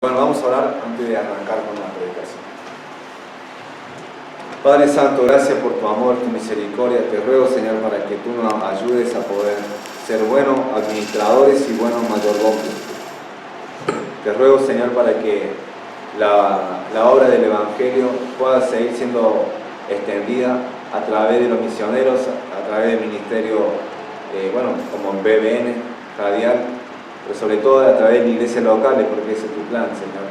Bueno, vamos a orar antes de arrancar con la predicación. Padre Santo, gracias por tu amor, tu misericordia. Te ruego, Señor, para que tú nos ayudes a poder ser buenos administradores y buenos mayordomos. Te ruego, Señor, para que la obra del Evangelio pueda seguir siendo extendida a través de los misioneros, a través del ministerio, como en BBN, radial, pero sobre todo a través de iglesias locales, porque ese es tu plan, Señor.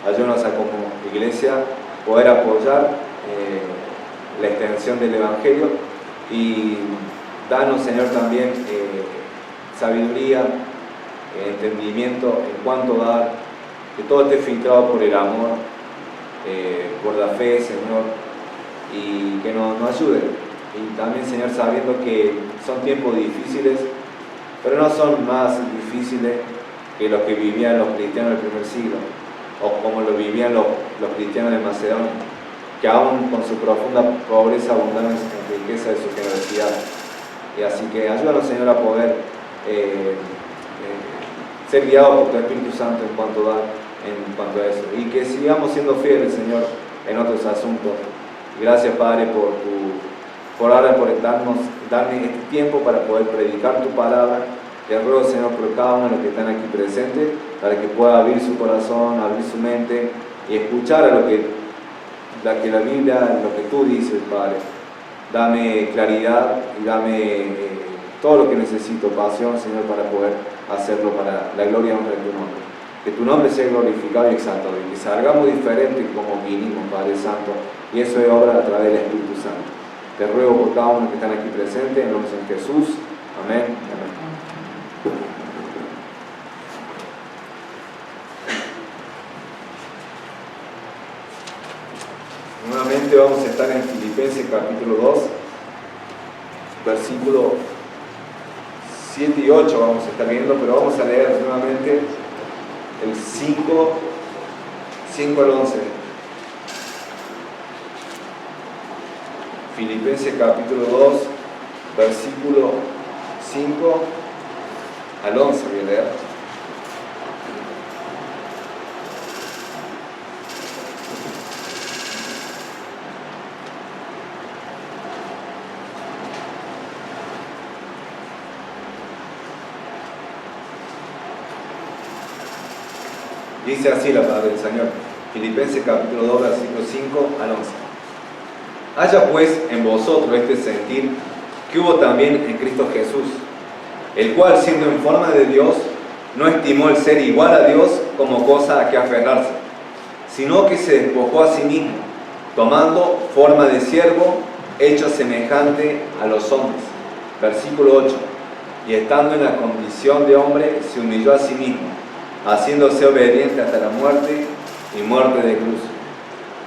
Ayúdanos a como iglesia poder apoyar la extensión del Evangelio y danos, Señor, también sabiduría, entendimiento en cuanto dar, que todo esté filtrado por el amor, por la fe, Señor, y que nos ayude. Y también, Señor, sabiendo que son tiempos difíciles, pero no son más difíciles que los que vivían los cristianos del primer siglo, o como lo vivían los cristianos de Macedonia, que aún con su profunda pobreza abundaban en riqueza de su generosidad. Y así que ayúdanos, Señor, a poder ser guiados por tu Espíritu Santo en cuanto a eso, y que sigamos siendo fieles, Señor, en otros asuntos. Gracias, Padre, por darme este tiempo para poder predicar tu palabra. Te ruego, Señor, por cada uno de los que están aquí presentes, para que pueda abrir su corazón, abrir su mente y escuchar a lo que la Biblia, lo que tú dices, Padre. Dame claridad y dame todo lo que necesito, pasión, Señor, para poder hacerlo para la gloria y honra de tu nombre. Que tu nombre sea glorificado y exaltado, y que salgamos diferentes como vinimos, Padre Santo, y eso es obra a través del Espíritu Santo. Te ruego por cada uno que están aquí presentes, en nombre de Jesús. Amén. Amén. Nuevamente vamos a estar en Filipenses capítulo 2, versículo 7 y 8 vamos a estar viendo, pero vamos a leer nuevamente el 5 al 11. Filipenses capítulo 2, versículo 5 al 11 voy a leer. Dice así la palabra del Señor, Filipenses capítulo 2, versículo 5 al 11. Haya pues en vosotros este sentir que hubo también en Cristo Jesús, el cual, siendo en forma de Dios, no estimó el ser igual a Dios como cosa a que aferrarse, sino que se despojó a sí mismo, tomando forma de siervo, hecho semejante a los hombres. Versículo 8. Y estando en la condición de hombre, se humilló a sí mismo, haciéndose obediente hasta la muerte y muerte de cruz.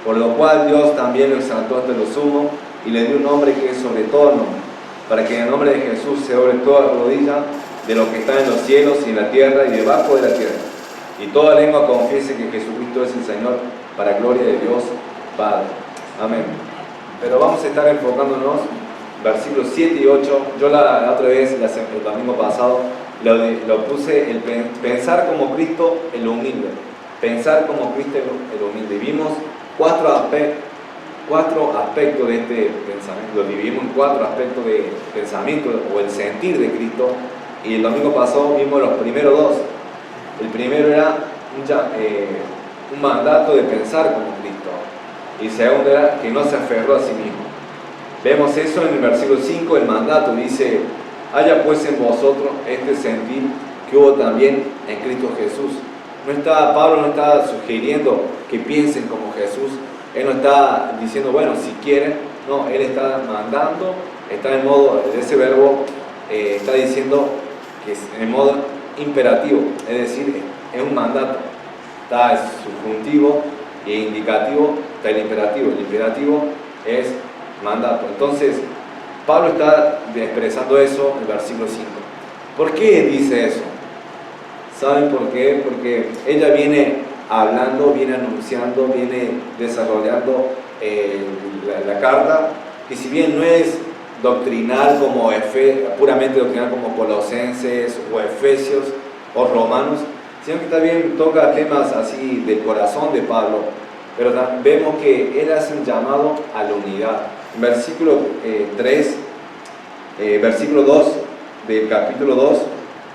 Por lo cual Dios también lo exaltó hasta lo sumo y le dio un nombre que es sobre todo nombre, para que en el nombre de Jesús se doble toda rodilla de lo que está en los cielos y en la tierra y debajo de la tierra, y toda lengua confiese que Jesucristo es el Señor, para gloria de Dios Padre. Amén. Pero vamos a estar enfocándonos versículos 7 y 8. Yo la otra vez, el domingo pasado, lo puse el pensar como Cristo en lo humilde. Pensar como Cristo en lo humilde. Vimos cuatro aspectos de este pensamiento. Lo dividimos en 4 aspectos de pensamiento o el sentir de Cristo. Y el domingo pasado vimos los primeros 2. El primero era un mandato de pensar como Cristo. Y el segundo era que no se aferró a sí mismo. Vemos eso en el versículo 5, el mandato dice: haya pues en vosotros este sentir que hubo también en Cristo Jesús. Pablo no está sugiriendo que piensen como Jesús. Él no está diciendo, bueno, si quieren. No, él está mandando, está en modo, ese verbo está diciendo que es en modo imperativo, es decir, es un mandato. Está el subjuntivo e indicativo, está el imperativo. El imperativo es mandato. Entonces, Pablo está expresando eso en el versículo 5. ¿Por qué dice eso? ¿Saben por qué? Porque ella viene hablando, viene anunciando, viene desarrollando la carta, que si bien no es doctrinal puramente doctrinal como Colosenses o Efesios o Romanos, sino que también toca temas así del corazón de Pablo, pero vemos que él hace un llamado a la unidad. En versículo 3, versículo 2 del capítulo 2,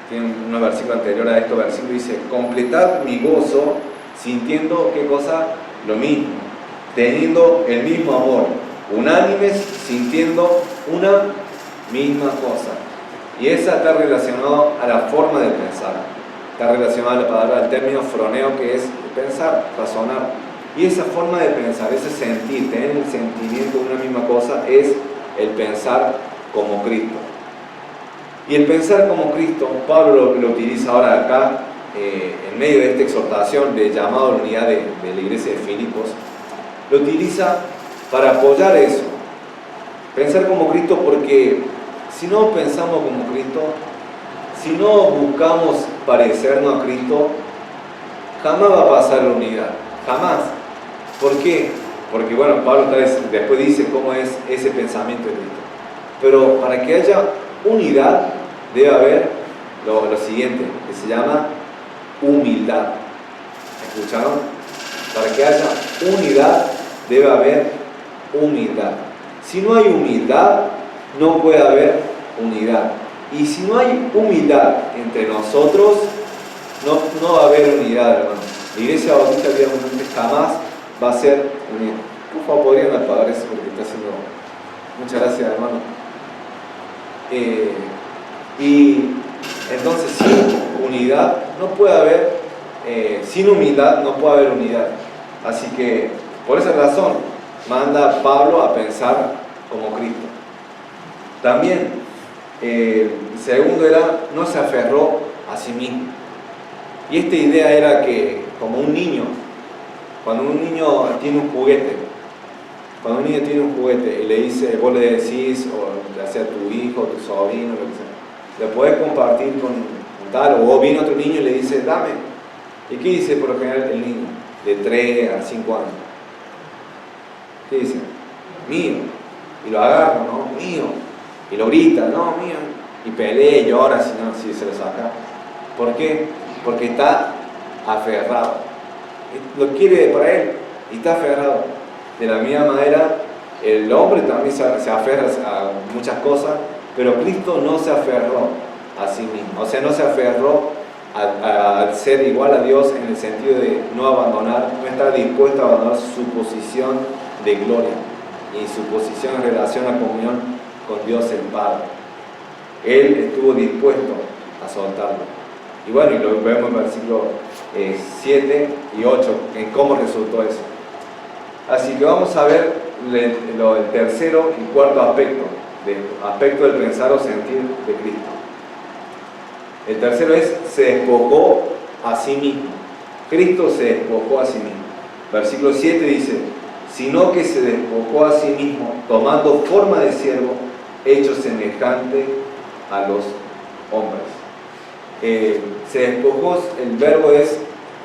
tiene un versículo anterior a esto, versículo dice: completad mi gozo sintiendo, ¿qué cosa? Lo mismo, teniendo el mismo amor, unánimes, sintiendo una misma cosa. Y esa está relacionada a la forma de pensar, está relacionada a la palabra, al término froneo, que es pensar, razonar. Y esa forma de pensar, ese sentir, tener el sentimiento de una misma cosa, es el pensar como Cristo. Y el pensar como Cristo, Pablo lo utiliza ahora acá, en medio de esta exhortación de llamado a la unidad de la iglesia de Filipos, lo utiliza para apoyar eso. Pensar como Cristo, porque si no pensamos como Cristo, si no buscamos parecernos a Cristo, jamás va a pasar la unidad, jamás. ¿Por qué? Porque bueno, Pablo después dice cómo es ese pensamiento de Cristo. Pero para que haya unidad debe haber lo siguiente, que se llama humildad. ¿Escucharon? Para que haya unidad debe haber humildad. Si no hay humildad, no puede haber unidad. Y si no hay humildad entre nosotros, no va a haber unidad, hermano. La iglesia bautista jamás va a ser unida. Por favor, podrían apagar eso porque está haciendo... Muchas gracias, hermano. Y entonces, sin unidad no puede haber, sin humildad no puede haber unidad. Así que, por esa razón, manda a Pablo a pensar como Cristo. También, segundo era, no se aferró a sí mismo. Y esta idea era que, como un niño, cuando un niño tiene un juguete, y le dice, vos le decís, o ya sea tu hijo, tu sobrino, lo que sea, le podés compartir con tal, o viene otro niño y le dice, dame. ¿Y qué dice por lo general el niño? De 3 a 5 años. ¿Qué dice? Mío. Y lo agarra, ¿no? Mío. Y lo grita, no, mío. Y pelea y llora si se lo saca. ¿Por qué? Porque está aferrado. Lo quiere para él y está aferrado. De la misma manera, el hombre también se aferra a muchas cosas, pero Cristo no se aferró a sí mismo. O sea, no se aferró a ser igual a Dios en el sentido de no abandonar, no estar dispuesto a abandonar su posición de gloria y su posición en relación a comunión con Dios el Padre. Él estuvo dispuesto a soltarlo. Y bueno, y lo vemos en versículos 7 y 8, en cómo resultó eso. Así que vamos a ver el tercero y cuarto aspecto del pensar o sentir de Cristo. El tercero es, se despojó a sí mismo. Cristo se despojó a sí mismo. Versículo 7 dice, sino que se despojó a sí mismo, tomando forma de siervo, hecho semejante a los hombres. Se despojó, el verbo es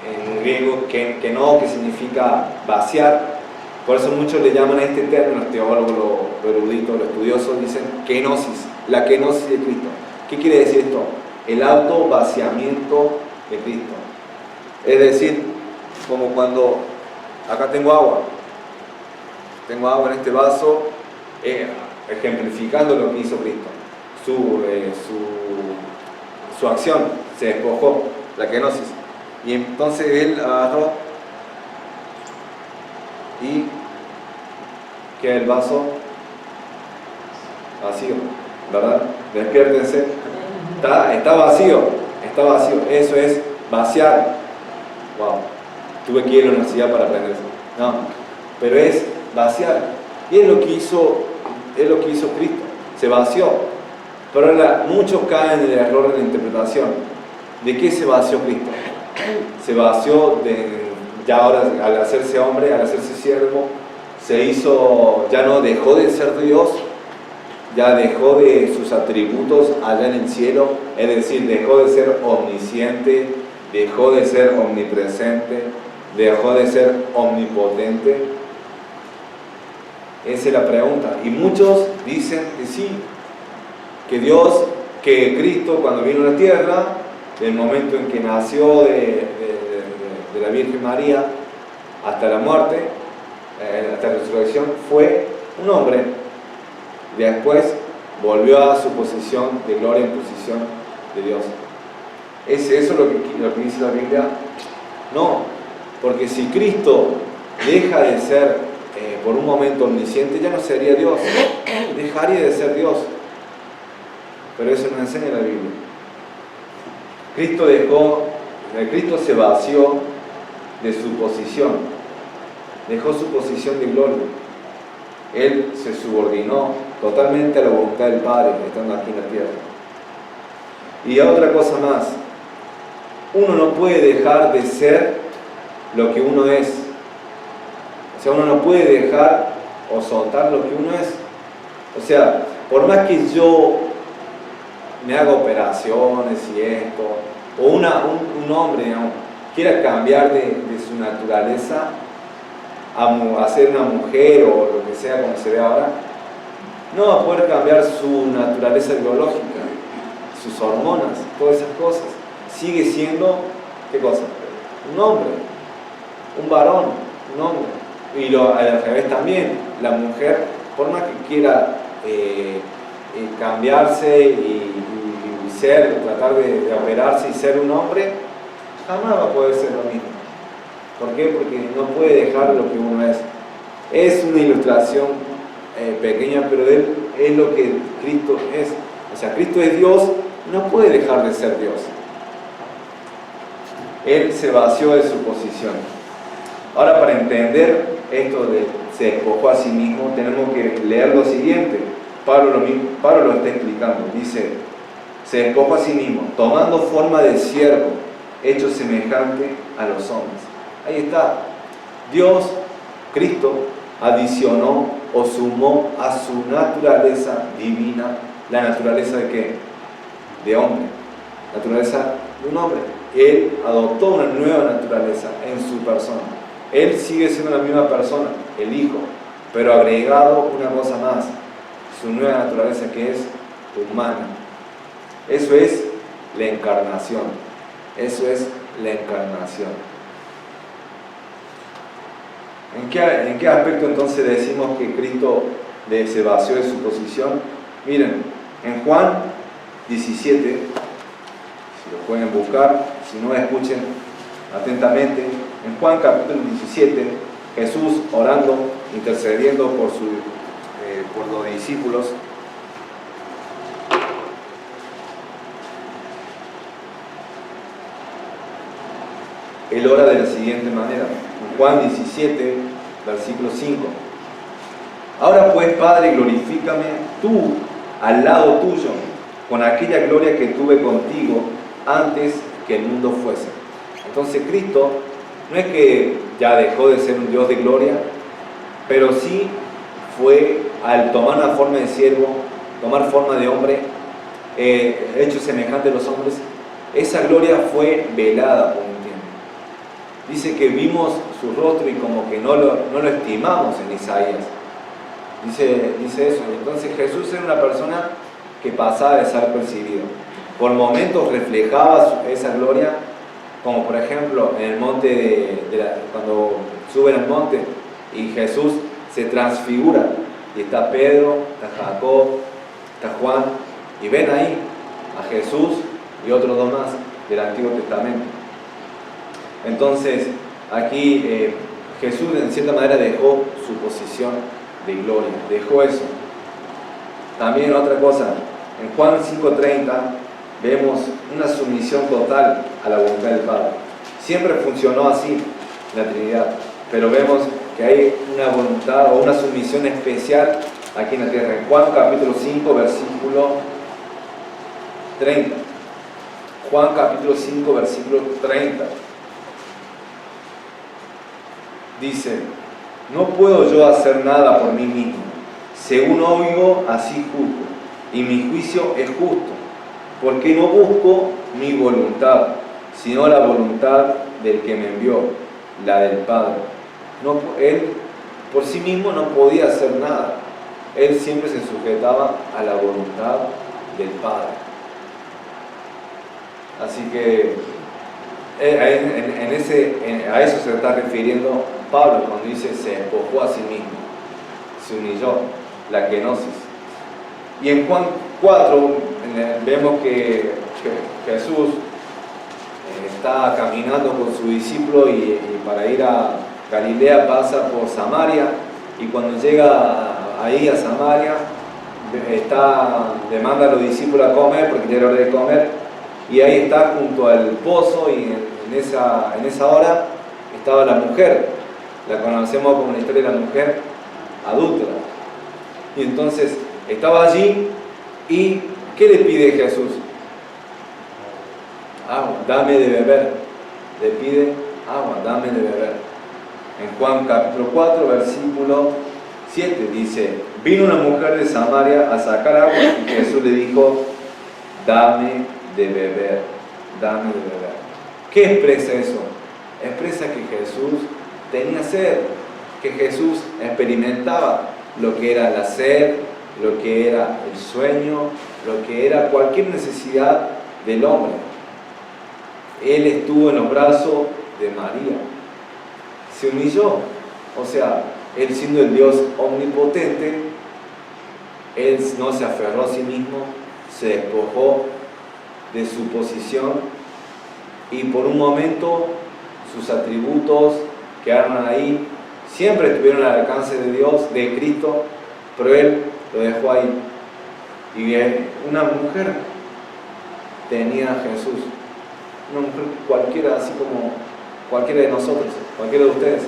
en griego que significa vaciar. Por eso muchos le llaman a este término, los teólogos, los eruditos, los estudiosos, dicen kenosis, la kenosis de Cristo. ¿Qué quiere decir esto? El auto-vaciamiento de Cristo. Es decir, como cuando acá tengo agua en este vaso, ejemplificando lo que hizo Cristo. Su acción se despojó, la kenosis. Y entonces él agarró y queda el vaso vacío, ¿verdad? Despiértense. Está vacío. Eso es vaciar. Wow. Tuve que ir a la universidad para aprender eso. No, pero es vaciar. Y es lo que hizo Cristo. Se vació. Pero ahora muchos caen en el error de la interpretación. ¿De qué se vació Cristo? Se vació ya ahora al hacerse hombre, al hacerse siervo, ya no dejó de ser Dios, ya dejó de sus atributos allá en el cielo, es decir, dejó de ser omnisciente, dejó de ser omnipresente, dejó de ser omnipotente. Esa es la pregunta. Y muchos dicen que sí, que Cristo cuando vino a la tierra del momento en que nació de la Virgen María hasta la muerte, hasta la resurrección, fue un hombre. Después volvió a su posición de gloria en posición de Dios. ¿Es eso lo que dice la Biblia? No, porque si Cristo deja de ser por un momento omnisciente, ya no sería Dios, dejaría de ser Dios. Pero eso no enseña la Biblia. Cristo se vació de su posición, dejó su posición de gloria. Él se subordinó totalmente a la voluntad del Padre, estando aquí en la tierra. Y otra cosa más, uno no puede dejar de ser lo que uno es. O sea, uno no puede dejar o soltar lo que uno es. O sea, por más que yo me haga operaciones y esto, o un hombre, digamos, quiera cambiar de su naturaleza a ser una mujer o lo que sea como se ve ahora, no va a poder cambiar su naturaleza biológica, sus hormonas, todas esas cosas. Sigue siendo, ¿qué cosa? Un hombre, un varón, un hombre. Y al revés también, la mujer, por más que quiera cambiarse y tratar de operarse y ser un hombre, jamás va a poder ser lo mismo. ¿Por qué? Porque no puede dejar lo que uno es. Es una ilustración pequeña, pero es lo que Cristo es. O sea, Cristo es Dios, no puede dejar de ser Dios. Él se vació de su posición. Ahora, para entender esto de se despojó a sí mismo, tenemos que leer lo siguiente. Pablo lo está explicando. Dice, se despojó a sí mismo, tomando forma de siervo, hecho semejante a los hombres. Ahí está. Dios, Cristo, adicionó o sumó a su naturaleza divina, la naturaleza de ¿qué? De hombre, naturaleza de un hombre. Él adoptó una nueva naturaleza en su persona. Él sigue siendo la misma persona, el Hijo, pero agregado una cosa más, su nueva naturaleza que es humana. Eso es la encarnación. Eso es la encarnación. ¿En qué aspecto entonces decimos que Cristo se vació de su posición? Miren, en Juan 17, si lo pueden buscar, si no escuchen atentamente, en Juan capítulo 17, Jesús orando, intercediendo por los discípulos. Él ora de la siguiente manera, en Juan 17, versículo 5. Ahora pues, Padre, glorifícame tú al lado tuyo, con aquella gloria que tuve contigo antes que el mundo fuese. Entonces Cristo no es que ya dejó de ser un Dios de gloria, pero sí fue al tomar una forma de siervo, tomar forma de hombre, hecho semejante a los hombres, esa gloria fue velada por un tiempo. Dice que vimos su rostro y como que no lo estimamos en Isaías. Dice eso. Entonces Jesús era una persona que pasaba de ser percibido. Por momentos reflejaba esa gloria, como por ejemplo en el monte cuando suben al monte y Jesús se transfigura y está Pedro, está Jacob, está Juan y ven ahí a Jesús y otros dos más del Antiguo Testamento. Entonces aquí Jesús en cierta manera dejó su posición de gloria, dejó eso. También otra cosa, en Juan 5:30 vemos una sumisión total a la voluntad del Padre. Siempre funcionó así la Trinidad, pero vemos que hay una voluntad o una sumisión especial aquí en la tierra. En Juan capítulo 5, versículo 30. Juan capítulo 5, versículo 30. Dice, no puedo yo hacer nada por mí mismo. Según oigo, así juzgo, y mi juicio es justo, porque no busco mi voluntad, sino la voluntad del que me envió, la del Padre. Él por sí mismo no podía hacer nada. Él siempre se sujetaba a la voluntad del Padre. Así que a eso se está refiriendo Pablo cuando dice se despojó a sí mismo, se humilló, la kenosis. Y en Juan 4 vemos que Jesús está caminando con su discípulo y para ir a Galilea pasa por Samaria, y cuando llega ahí a Samaria le manda a los discípulos a comer porque ya era hora de comer, y ahí está junto al pozo, y en esa hora estaba la mujer, la conocemos como la historia de la mujer adúltera, y entonces estaba allí. ¿Y qué le pide Jesús? Agua, dame de beber. Le pide agua, dame de beber. En Juan capítulo 4, versículo 7 dice: vino una mujer de Samaria a sacar agua, y Jesús le dijo: dame de beber, dame de beber. ¿Qué expresa eso? Expresa que Jesús tenía sed, que Jesús experimentaba lo que era la sed, lo que era el sueño, lo que era cualquier necesidad del hombre. Él estuvo en los brazos de María, se humilló, o sea, Él siendo el Dios omnipotente, Él no se aferró a sí mismo, se despojó de su posición, y por un momento sus atributos quedaron ahí, siempre estuvieron al alcance de Dios, de Cristo, pero Él lo dejó ahí. Y una mujer tenía a Jesús, una mujer cualquiera, así como cualquiera de nosotros, cualquiera de ustedes.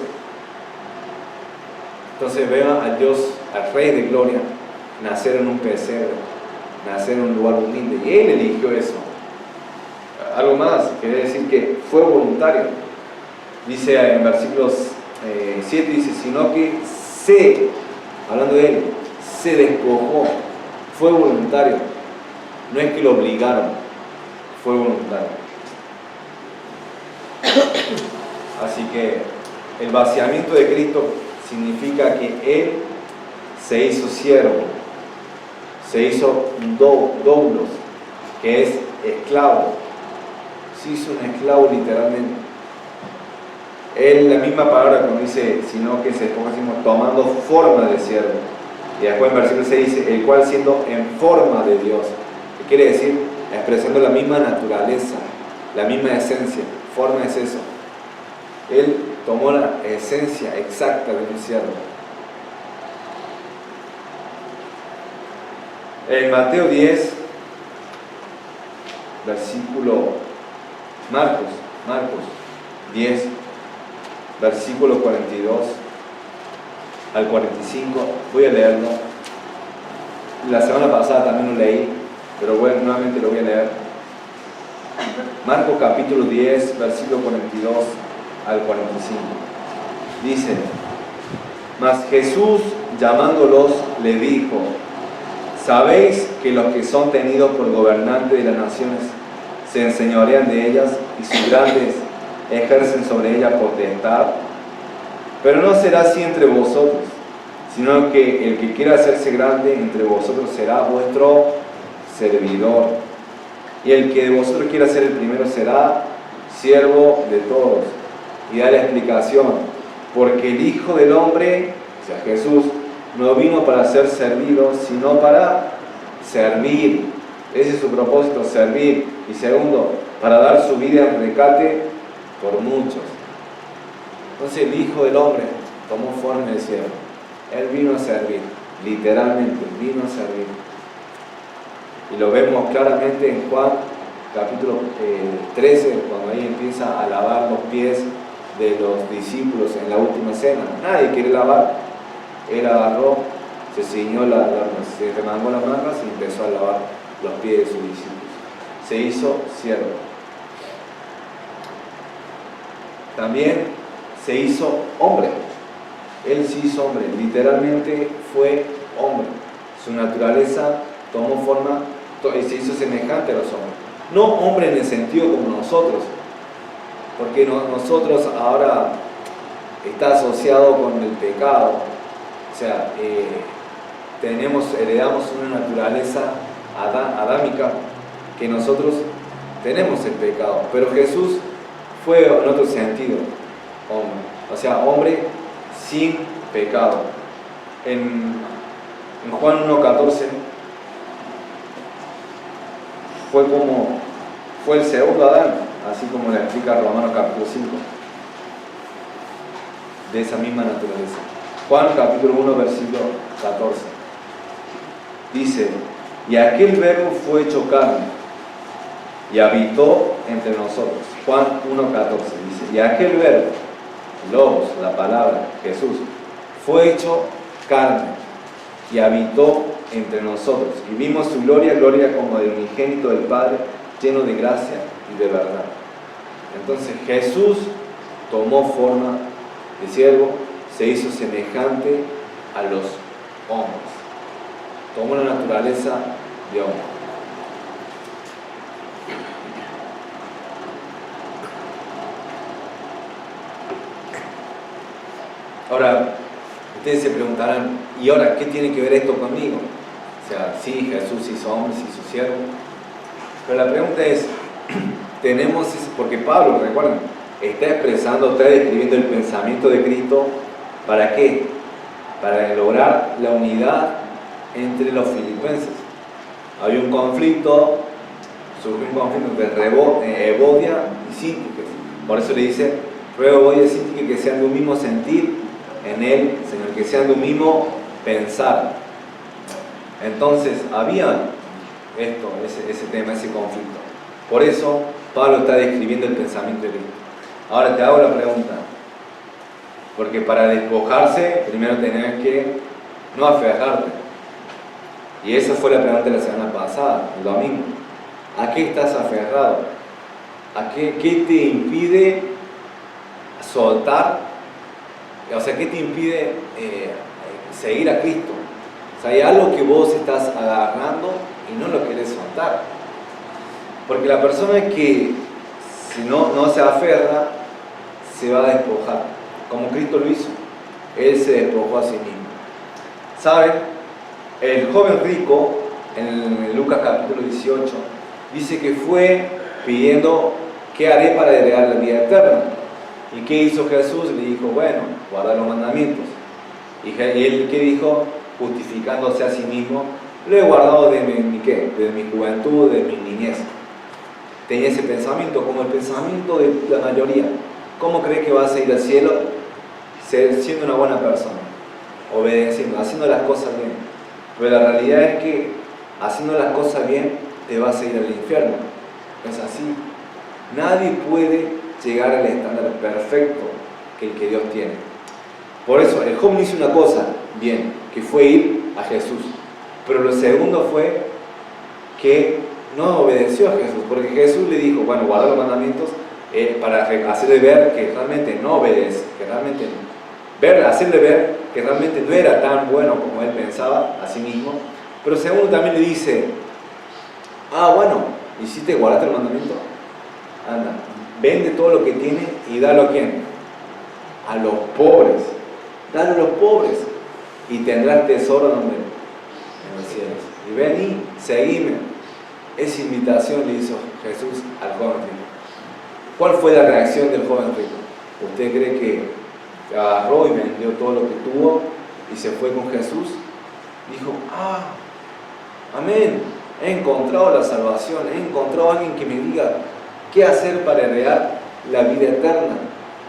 Entonces vean al Dios, al Rey de Gloria, nacer en un pesebre, nacer en un lugar humilde, y Él eligió eso. Algo más, quiere decir que fue voluntario. Dice en versículos 7, dice, sino que hablando de Él, se despojó, fue voluntario. No es que lo obligaron, fue voluntario. Así que el vaciamiento de Cristo significa que Él se hizo siervo, se hizo doulos, que es esclavo. Se hizo un esclavo literalmente. Él, la misma palabra cuando dice, sino que se despojó, tomando forma de siervo. Y después en versículo 6 dice, el cual siendo en forma de Dios. ¿Qué quiere decir? Expresando la misma naturaleza, la misma esencia. Forma es eso. Él tomó la esencia exacta de un siervo. En Mateo 10, versículo Marcos 10, versículo 42 al 45, voy a leerlo. La semana pasada también lo leí, pero bueno, nuevamente lo voy a leer. Marcos capítulo 10, versículo 42 al 45. Dice, mas Jesús llamándolos le dijo, ¿sabéis que los que son tenidos por gobernantes de las naciones se enseñorean de ellas y sus grandes ejercen sobre ellas potestad? Pero no será así entre vosotros, sino que el que quiera hacerse grande entre vosotros será vuestro servidor, y el que de vosotros quiera ser el primero será siervo de todos. Y da la explicación, porque el Hijo del Hombre, o sea Jesús, no vino para ser servido, sino para servir. Ese es su propósito, servir. Y segundo, para dar su vida en rescate por muchos. Entonces el Hijo del Hombre tomó forma de siervo. Él vino a servir, literalmente, vino a servir. Y lo vemos claramente en Juan capítulo 13, cuando ahí empieza a lavar los pies de los discípulos en la última cena. Nadie quiere lavar. Él agarró, se ciñó se remangó las mangas y empezó a lavar los pies de sus discípulos. Se hizo siervo. También se hizo hombre. Él se hizo hombre, literalmente fue hombre. Su naturaleza tomó forma y se hizo semejante a los hombres. No hombre en el sentido como nosotros, porque nosotros ahora está asociado con el pecado. O sea, heredamos una naturaleza adámica que nosotros tenemos el pecado, pero Jesús fue en otro sentido hombre, o sea, hombre sin pecado. En Juan 1:14 fue el segundo Adán, así como le explica Romanos capítulo 5, de esa misma naturaleza. Juan capítulo 1 versículo 14 dice: y aquel verbo fue hecho carne y habitó entre nosotros. Juan 1:14 dice: y aquel verbo, Logos, la palabra, Jesús, fue hecho carne y habitó entre nosotros. Y vimos su gloria, gloria como del unigénito del Padre, lleno de gracia y de verdad. Entonces Jesús tomó forma de siervo, se hizo semejante a los hombres. Tomó la naturaleza de hombre. Ahora, ustedes se preguntarán, ¿y ahora qué tiene que ver esto conmigo? O sea, sí, Jesús hizo hombre, se hizo siervo. Pero la pregunta es, porque Pablo, recuerden, está describiendo el pensamiento de Cristo, ¿para qué? Para lograr la unidad entre los filipenses. Había un conflicto, surgió un conflicto entre Evodia y Síntique. Por eso le dice: ruego a Evodia y Síntique que sean de un mismo sentir en él, Señor, que sean de un mismo pensar. Entonces había ese tema, ese conflicto. Por eso Pablo está describiendo el pensamiento de Cristo. Ahora te hago la pregunta, porque para despojarse primero tenés que no aferrarte. Y esa fue la pregunta de la semana pasada, el domingo. ¿A qué estás aferrado? ¿Qué te impide soltar? O sea, ¿qué te impide seguir a Cristo? O sea, hay algo que vos estás agarrando y no lo querés soltar. Porque la persona que, si no se aferra, se va a despojar, como Cristo lo hizo. Él se despojó a sí mismo. ¿Saben? El joven rico, en Lucas capítulo 18, dice que fue pidiendo: ¿qué haré para heredar la vida eterna? ¿Y qué hizo Jesús? Le dijo: bueno, guarda los mandamientos. Y él, ¿qué dijo? Justificándose a sí mismo: lo he guardado desde mi juventud, de mi niñez. Tenía ese pensamiento, como el pensamiento de la mayoría. ¿Cómo cree que vas a ir al cielo? Siendo una buena persona, obedeciendo, haciendo las cosas bien. Pero la realidad es que haciendo las cosas bien te vas a ir al infierno. Es así. Nadie puede llegar al estándar perfecto que el que Dios tiene. Por eso el joven hizo una cosa bien, que fue ir a Jesús. Pero lo segundo fue que no obedeció a Jesús, porque Jesús le dijo: bueno, guarda los mandamientos, para hacerle ver que realmente no obedece, que realmente hacerle ver que realmente no era tan bueno como él pensaba a sí mismo. Pero segundo también le dice: bueno, ¿hiciste guardar el mandamiento? Anda, vende todo lo que tienes y dalo a ¿quién? A los pobres. Dalo a los pobres y tendrás tesoro donde, en los cielos. Y vení, seguime. Esa invitación le hizo Jesús al joven rico. ¿Cuál fue la reacción del joven rico? ¿Usted cree que agarró y vendió todo lo que tuvo y se fue con Jesús? Dijo: amén, he encontrado la salvación, he encontrado a alguien que me diga qué hacer para heredar la vida eterna,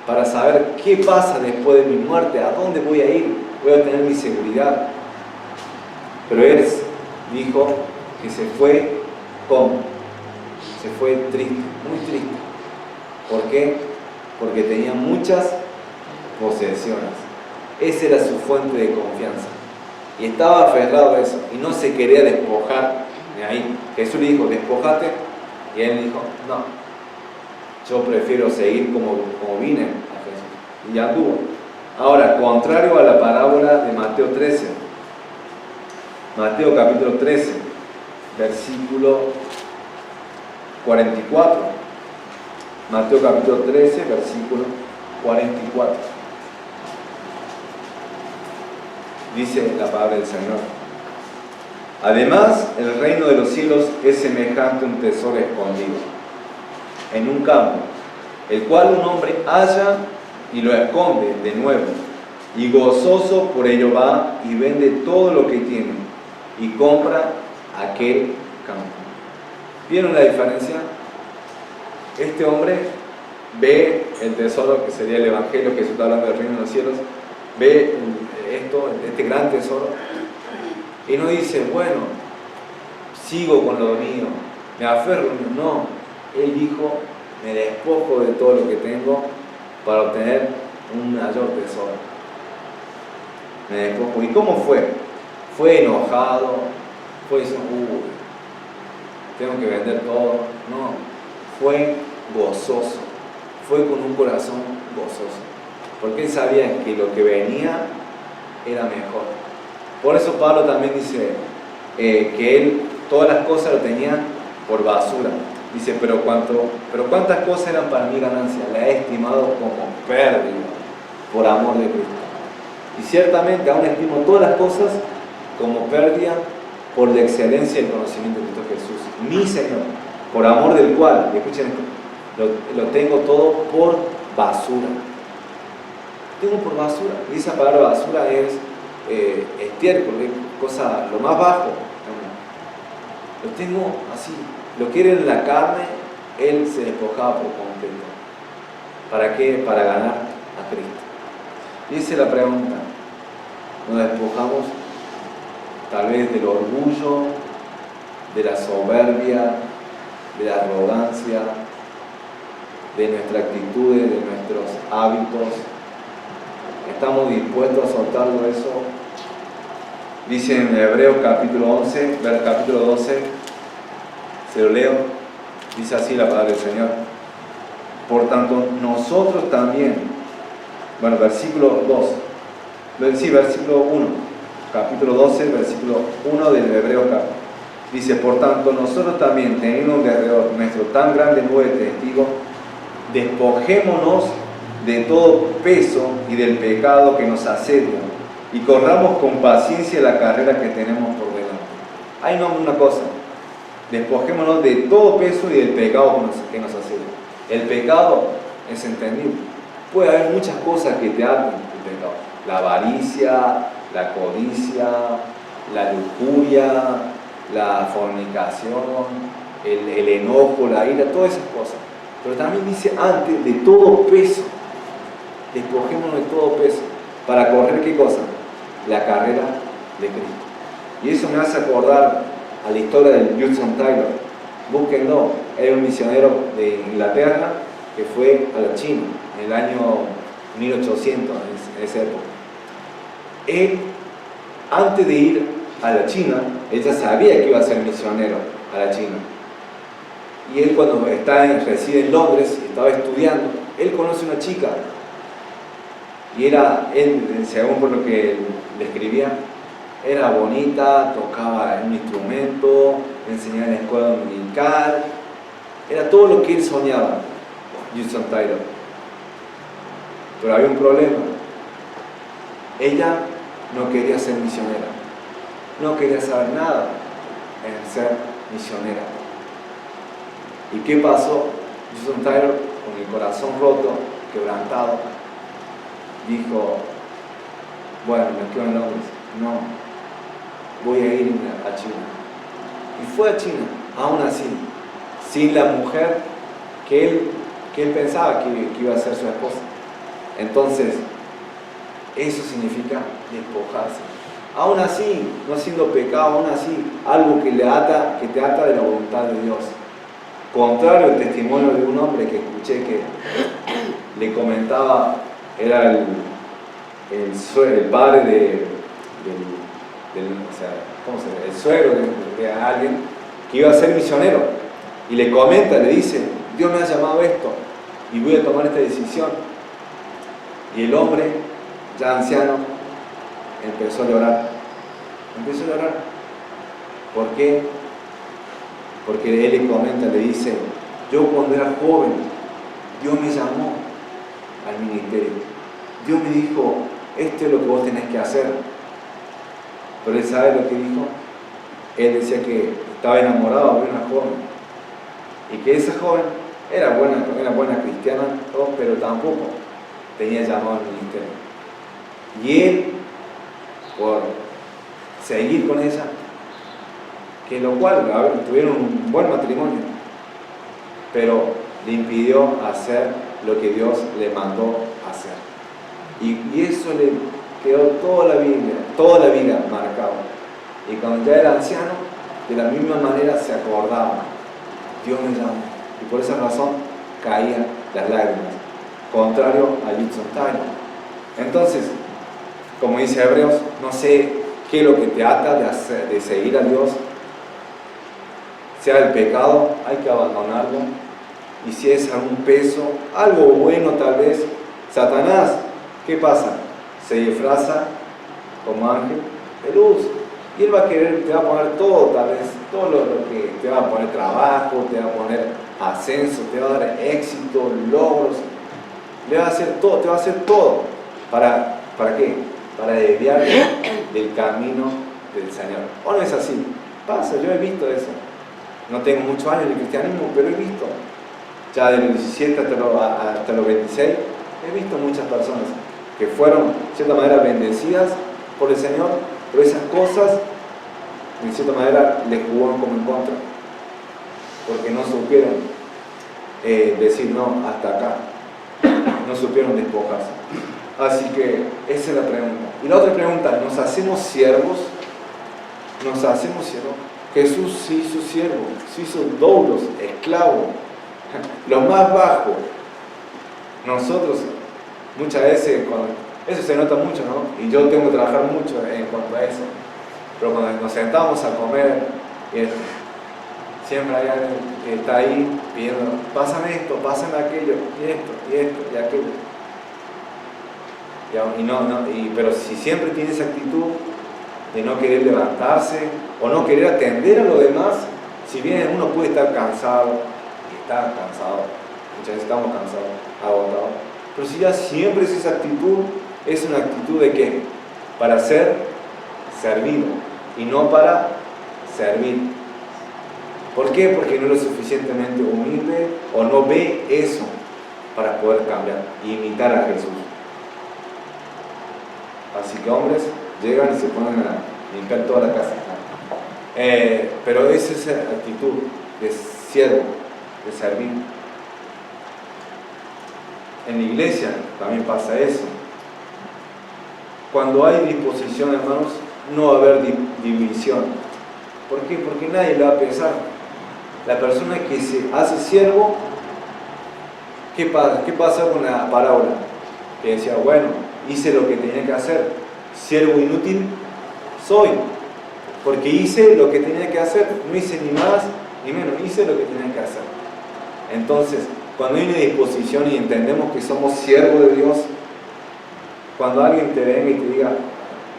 para saber qué pasa después de mi muerte, a dónde voy a ir, voy a tener mi seguridad. Pero él dijo que se fue ¿cómo? Se fue triste, muy triste. ¿Por qué? Porque tenía muchas posesiones. Esa era su fuente de confianza. Y estaba aferrado a eso y no se quería despojar de ahí. Jesús le dijo: despojate. Y él dijo: no, yo prefiero seguir como vine a Jesús. Y anduvo. Ahora, contrario a la parábola de Mateo 13. Mateo capítulo 13, versículo 44. Mateo capítulo 13, versículo 44. Dice la palabra del Señor: además, el reino de los cielos es semejante a un tesoro escondido, en un campo, el cual un hombre halla y lo esconde de nuevo, y gozoso por ello va y vende todo lo que tiene y compra aquel campo. ¿Vieron la diferencia? Este hombre ve el tesoro, que sería el Evangelio, que Jesús está hablando del reino de los cielos, ve este gran tesoro, y no dice, bueno, sigo con lo mío, me aferro a lo mío. No, él dijo, me despojo de todo lo que tengo para obtener un mayor tesoro. Me despojo. ¿Y cómo fue? Fue enojado, fue diciendo, tengo que vender todo. No, fue gozoso, fue con un corazón gozoso, porque él sabía que lo que venía era mejor. Por eso Pablo también dice que él todas las cosas lo tenía por basura. Dice, pero cuántas cosas eran para mí ganancia, la he estimado como pérdida por amor de Cristo. Y ciertamente aún estimo todas las cosas como pérdida por la excelencia del conocimiento de Cristo Jesús, mi Señor, por amor del cual, escuchen esto, lo tengo todo por basura. Tengo por basura. Y esa palabra basura es estiércol, es cosa lo más bajo. Lo tengo así. Lo quiere en la carne, él se despojaba por completo. ¿Para qué? Para ganar a Cristo. Y esa es la pregunta. Nos despojamos tal vez del orgullo, de la soberbia, de la arrogancia, de nuestras actitudes, de nuestros hábitos. ¿Estamos dispuestos a soltar todo eso? Dice en Hebreos capítulo 11, capítulo 12, se lo leo, dice así la palabra del Señor. Por tanto, nosotros también, versículo 2, sí, versículo 1, capítulo 12, versículo 1 del Hebreos capítulo. Dice, por tanto, nosotros también, teniendo alrededor nuestro tan grande nube de testigos, despojémonos de todo peso y del pecado que nos asedia, y corramos con paciencia la carrera que tenemos por delante. Hay una cosa, despojémonos de todo peso y del pecado que nos asedia. El pecado es entendible. Puede haber muchas cosas que te aten el pecado. La avaricia, la codicia, la lujuria, la fornicación, el enojo, la ira, todas esas cosas. Pero también dice antes, de todo peso. Despojémonos de todo peso. ¿Para correr qué cosa? La carrera de Cristo. Y eso me hace acordar a la historia de Judson Taylor. Búsquenlo. Era un misionero de Inglaterra que fue a la China en el año 1800, en esa época. Él, antes de ir a la China, él ya sabía que iba a ser misionero a la China. Y él, cuando reside en Londres y estaba estudiando, él conoce una chica. Y él, según por lo que él le escribía, era bonita, tocaba un instrumento, enseñaba en la escuela dominical. Era todo lo que él soñaba, Judson Taylor. Pero había un problema. Ella no quería ser misionera. No quería saber nada en ser misionera. ¿Y qué pasó? Judson Taylor, con el corazón roto, quebrantado, dijo, bueno, me quedo en Londres. No, voy a ir a China. Y fue a China, aún así, sin la mujer que él pensaba que iba a ser su esposa. Entonces, eso significa despojarse. Aún así, no siendo pecado, aún así, algo que te ata de la voluntad de Dios. Contrario al testimonio de un hombre que escuché que le comentaba, era el padre el suegro de alguien que iba a ser misionero, y le comenta, le dice, Dios me ha llamado a esto y voy a tomar esta decisión. Y el hombre, ya anciano, empezó a llorar. ¿Por qué? Porque él le comenta, le dice, yo cuando era joven, Dios me llamó al ministerio. Dios me dijo, esto es lo que vos tenés que hacer. Pero él sabe lo que dijo. Él decía que estaba enamorado de una joven. Y que esa joven era buena cristiana, pero tampoco tenía llamado al ministerio. Y él, por seguir con ella, que lo cual, tuvieron un buen matrimonio, pero le impidió hacer lo que Dios le mandó hacer. Y eso le quedó toda la vida marcado. Y cuando ya era anciano, de la misma manera se acordaba, Dios me llamó. Y por esa razón caían las lágrimas, contrario a Judson Taylor. Entonces, como dice Hebreos, no sé qué es lo que te ata de seguir a Dios. Sea el pecado, hay que abandonarlo. Y si es algún peso, algo bueno tal vez, Satanás, ¿qué pasa? Se disfraza como ángel de luz. Y él va a querer, te va a poner todo, tal vez, todo lo que te va a poner trabajo, te va a poner ascenso, te va a dar éxito, logros. Le va a hacer todo, te va a hacer todo. ¿Para qué? Para desviarte del camino del Señor. ¿O no es así? Pasa, yo he visto eso. No tengo muchos años de cristianismo, pero he visto. Ya de los 17 hasta los 26, he visto muchas personas que fueron, de cierta manera, bendecidas por el Señor, pero esas cosas, de cierta manera, les jugaron como en contra. Porque no supieron decir no, hasta acá. No supieron despojarse. Así que esa es la pregunta. Y la otra pregunta, ¿nos hacemos siervos? ¿Nos hacemos siervos? Jesús se hizo siervo, se hizo doulos, esclavo, lo más bajo. Nosotros, muchas veces, eso se nota mucho, ¿no? Y yo tengo que trabajar mucho en cuanto a eso. Pero cuando nos sentamos a comer, siempre hay alguien que está ahí pidiendo, pásame esto, pásame aquello, y esto, y aquello. Pero si siempre tiene esa actitud de no querer levantarse o no querer atender a los demás, si bien uno puede estar cansado, y está cansado, muchas veces estamos cansados, agotados, pero si ya siempre es esa actitud, es una actitud de ¿qué? Para ser servido y no para servir. ¿Por qué? Porque no es lo suficientemente humilde o no ve eso para poder cambiar e imitar a Jesús. Así que hombres llegan y se ponen a limpiar toda la casa. Pero es esa actitud de siervo, de servir. En la iglesia también pasa eso. Cuando hay disposición, hermanos, no va a haber división. ¿Por qué? Porque nadie le va a pensar. La persona que se hace siervo, ¿qué pasa con la parábola? Que decía, bueno, hice lo que tenía que hacer. Siervo inútil soy, porque hice lo que tenía que hacer. No hice ni más ni menos, hice lo que tenía que hacer. Entonces, cuando hay una disposición y entendemos que somos siervos de Dios, cuando alguien te venga y te diga,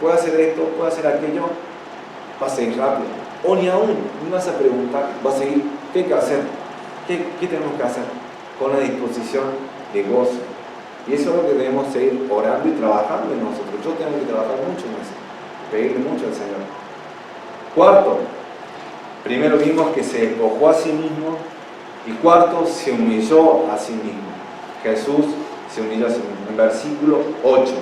puedo hacer esto, puedo hacer aquello, vas a ir rápido. O ni aún, ni vas a preguntar, vas a seguir, ¿qué hay que hacer? ¿Qué tenemos que hacer? Con la disposición de gozo. Y eso es lo que debemos seguir orando y trabajando en nosotros. Yo tengo que trabajar mucho en eso, pedirle mucho al Señor. Cuarto, primero vimos que se despojó a sí mismo. Y cuarto, se humilló a sí mismo. Jesús se humilló a sí mismo. En versículo 8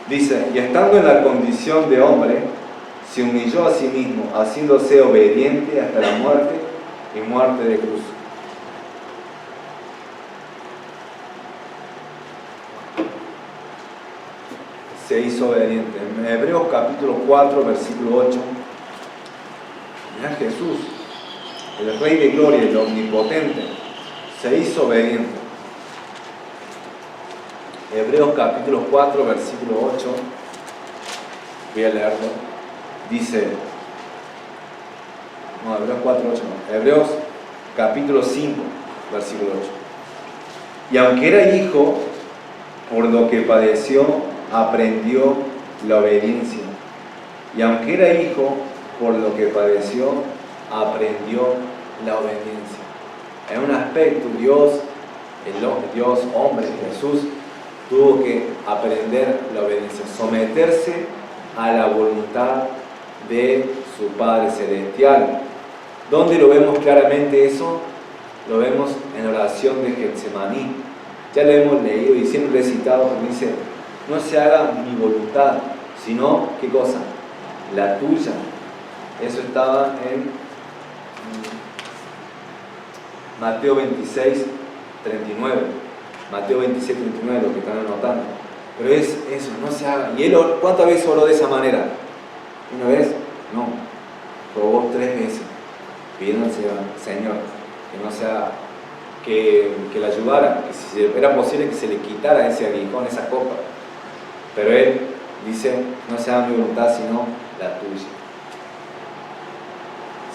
dice, y estando en la condición de hombre, se humilló a sí mismo, haciéndose obediente hasta la muerte y muerte de cruz. Se hizo obediente. En Hebreos capítulo 4, versículo 8, mira Jesús, el Rey de Gloria, el Omnipotente, se hizo obediente. Hebreos capítulo 4, versículo 8, voy a leerlo. Dice, no, Hebreos 4, 8 no, Hebreos capítulo 5, versículo 8. Y aunque era hijo, por lo que padeció, aprendió la obediencia. Y aunque era hijo, por lo que padeció, aprendió la obediencia. En un aspecto, Dios hombre, Jesús, tuvo que aprender la obediencia, someterse a la voluntad de su Padre Celestial. ¿Dónde lo vemos claramente eso? lo vemos en la oración de Getsemaní. Ya lo hemos leído y siempre recitado, porque dice, no se haga mi voluntad, sino, ¿qué cosa? La tuya. Eso estaba en Mateo 26, 39. Mateo 26, 39, lo que están anotando. Pero es eso, no se haga. ¿Y él cuántas veces oró de esa manera? ¿Una vez? No. Rogó 3 veces, pidiendo al Señor que no sea, que le ayudara, que si era posible que se le quitara ese aguijón, esa copa. Pero él dice, no sea mi voluntad, sino la tuya.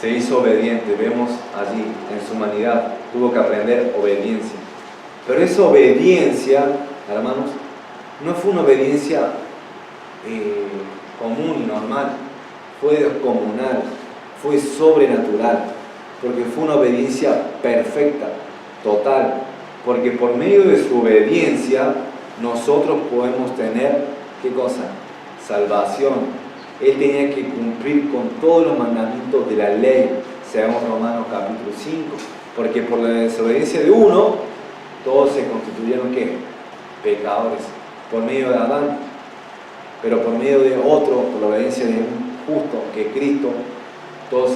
Se hizo obediente, vemos allí en su humanidad, tuvo que aprender obediencia. Pero esa obediencia, hermanos, no fue una obediencia común y normal, fue descomunal, fue sobrenatural, porque fue una obediencia perfecta, total, porque por medio de su obediencia nosotros podemos tener, ¿qué cosa? Salvación. Él tenía que cumplir con todos los mandamientos de la ley, según Romanos capítulo 5, porque por la desobediencia de uno, todos se constituyeron, ¿qué? Pecadores, por medio de Adán, pero por medio de otro, por la obediencia de un justo, que es Cristo, todos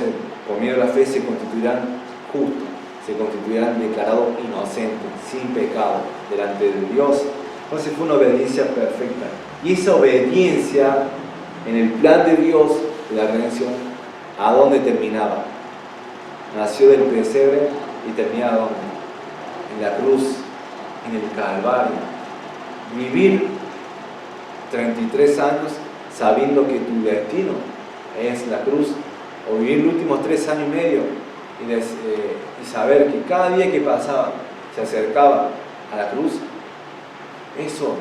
por medio de la fe se constituirán justos, se constituirán declarados inocentes, sin pecado, delante de Dios. Entonces fue una obediencia perfecta. Y esa obediencia, en el plan de Dios, de la redención, ¿a dónde terminaba? Nació del pesebre y terminaba ¿dónde? En la cruz, en el Calvario. Vivir 33 años sabiendo que tu destino es la cruz, o vivir los últimos 3 años y medio y saber que cada día que pasaba se acercaba a la cruz, eso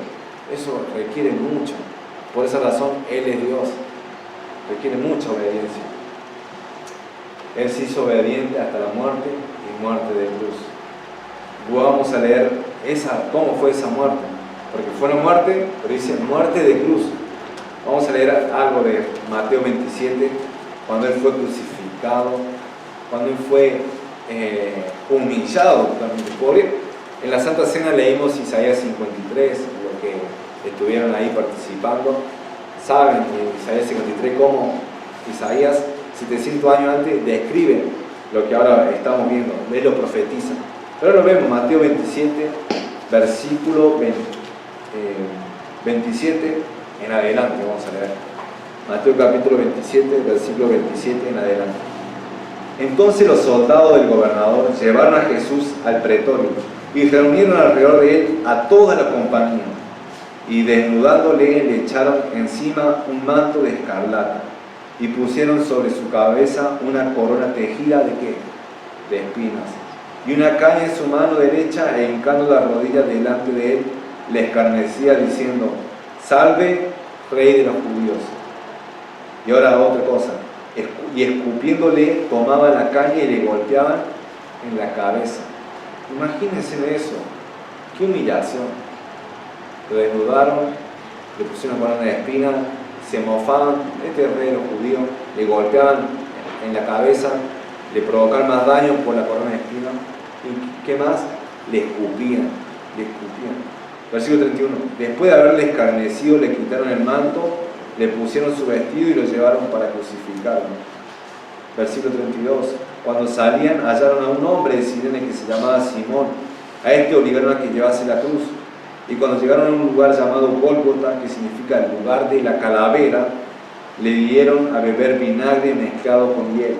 requiere mucho. Por esa razón Él es Dios, requiere mucha obediencia. Él se hizo obediente hasta la muerte y muerte de cruz. Vamos a leer cómo fue esa muerte, porque fue una muerte, pero dice muerte de cruz. Vamos a leer algo de Mateo 27, cuando Él fue crucificado, cuando Él fue humillado. En la Santa Cena leímos Isaías 53, lo que estuvieron ahí participando saben en Isaías 53 cómo Isaías 700 años antes describe lo que ahora estamos viendo, Él lo profetiza. Pero lo vemos, Mateo 27, versículo 27 en adelante, vamos a leer. Mateo capítulo 27, versículo 27 en adelante. Entonces los soldados del gobernador llevaron a Jesús al pretorio y reunieron alrededor de él a toda la compañía, y desnudándole le echaron encima un manto de escarlata y pusieron sobre su cabeza una corona tejida ¿de qué? De espinas, y una caña en su mano derecha, e hincando la rodilla delante de él le escarnecía diciendo: salve, rey de los judíos. Y ahora otra cosa, y escupiéndole tomaban la caña y le golpeaban en la cabeza. Imagínense eso, qué humillación. Lo desnudaron, le pusieron una corona de espinas, se mofaban, este rey de los judíos, le golpeaban en la cabeza, le provocaban más daño por la corona de espinas, y ¿qué más? Le escupían. Versículo 31, después de haberle escarnecido, le quitaron el manto, le pusieron su vestido y lo llevaron para crucificarlo. Versículo 32, cuando salían hallaron a un hombre de Cirene que se llamaba Simón. A este obligaron a que llevase la cruz. Y cuando llegaron a un lugar llamado Gólgota, que significa el lugar de la calavera, le dieron a beber vinagre mezclado con hiel.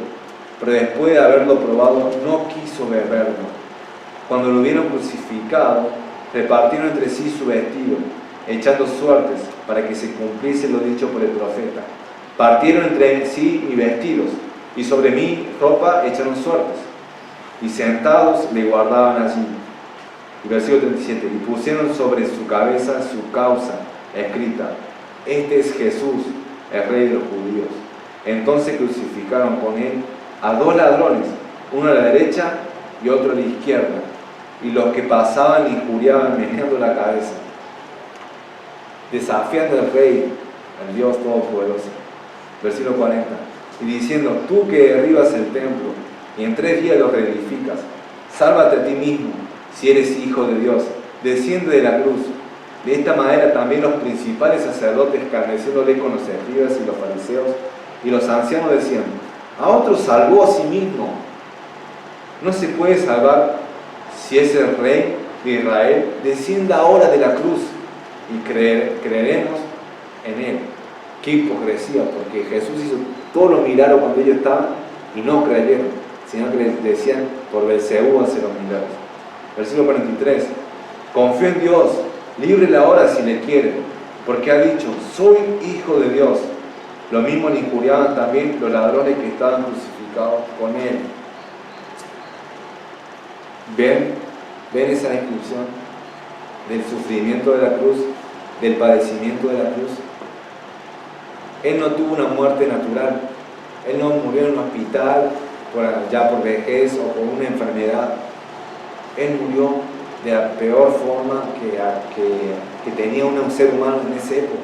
Pero después de haberlo probado, no quiso beberlo. Cuando lo hubieron crucificado, repartieron entre sí su vestido, echando suertes para que se cumpliese lo dicho por el profeta. Partieron entre sí mis vestidos, y sobre mi ropa echaron suertes, y sentados le guardaban allí. Y versículo 37, y pusieron sobre su cabeza su causa escrita: este es Jesús, el rey de los judíos. Entonces crucificaron con él a 2 ladrones, uno a la derecha y otro a la izquierda, y los que pasaban le injuriaban meneando la cabeza, desafiando al rey, al Dios Todopoderoso. Versículo 40, y diciendo: tú que derribas el templo y en 3 días lo reedificas, Sálvate a ti mismo, si eres hijo de Dios. Desciende de la cruz. De esta manera también los principales sacerdotes, escarneciéndole con los escribas y los fariseos y los ancianos, decían: a otro salvó a sí mismo. No se puede salvar si es el rey de Israel. Descienda ahora de la cruz y creeremos en él. Qué hipocresía, porque Jesús hizo todo lo milagros cuando ellos estaban y no creyeron, sino que les decían: por Belcebú hace los milagros. Versículo 43: confío en Dios, líbrele ahora si le quiere, porque ha dicho: soy hijo de Dios. Lo mismo le injuriaban también los ladrones que estaban crucificados con él. ¿Ven esa descripción del sufrimiento de la cruz, del padecimiento de la cruz? Él no tuvo una muerte natural. Él no murió en un hospital ya por vejez o por una enfermedad. Él murió de la peor forma que tenía un ser humano en esa época.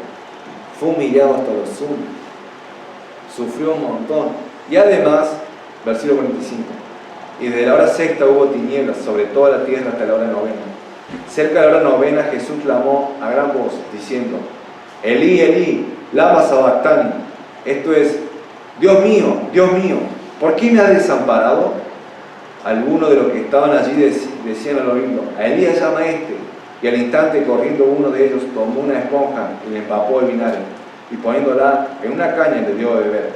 Fue humillado hasta lo sumo. Sufrió un montón. Y además, versículo 45: y de la hora sexta hubo tinieblas sobre toda la tierra hasta la hora novena. Cerca de la hora novena Jesús clamó a gran voz, diciendo: Elí, Elí, lama sabactani. Esto es: Dios mío, ¿por qué me has desamparado? Algunos de los que estaban allí decían al oírlo: a Elías llama este. Y al instante, corriendo uno de ellos, tomó una esponja y le empapó el vinagre, y poniéndola en una caña le dio de beber.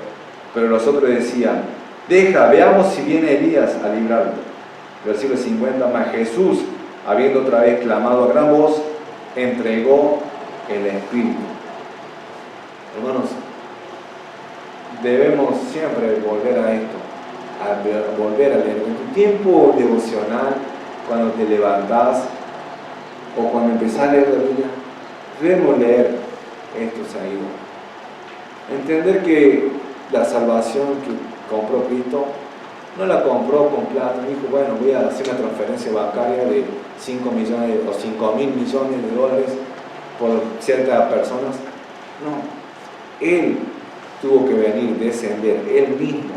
Pero los otros decían: deja, veamos si viene Elías a librarlo. Versículo 50: mas Jesús, habiendo otra vez clamado a gran voz, entregó el Espíritu. Hermanos, debemos siempre volver a esto, volver a leer. En tu tiempo devocional, cuando te levantás o cuando empezás a leer la Biblia, debemos leer esto seguido. Entender que la salvación que compró Cristo no la compró con plata. Dijo: bueno, voy a hacer una transferencia bancaria de 5 millones o 5.000 millones de dólares por ciertas personas. No. Él tuvo que venir, descender, Él mismo,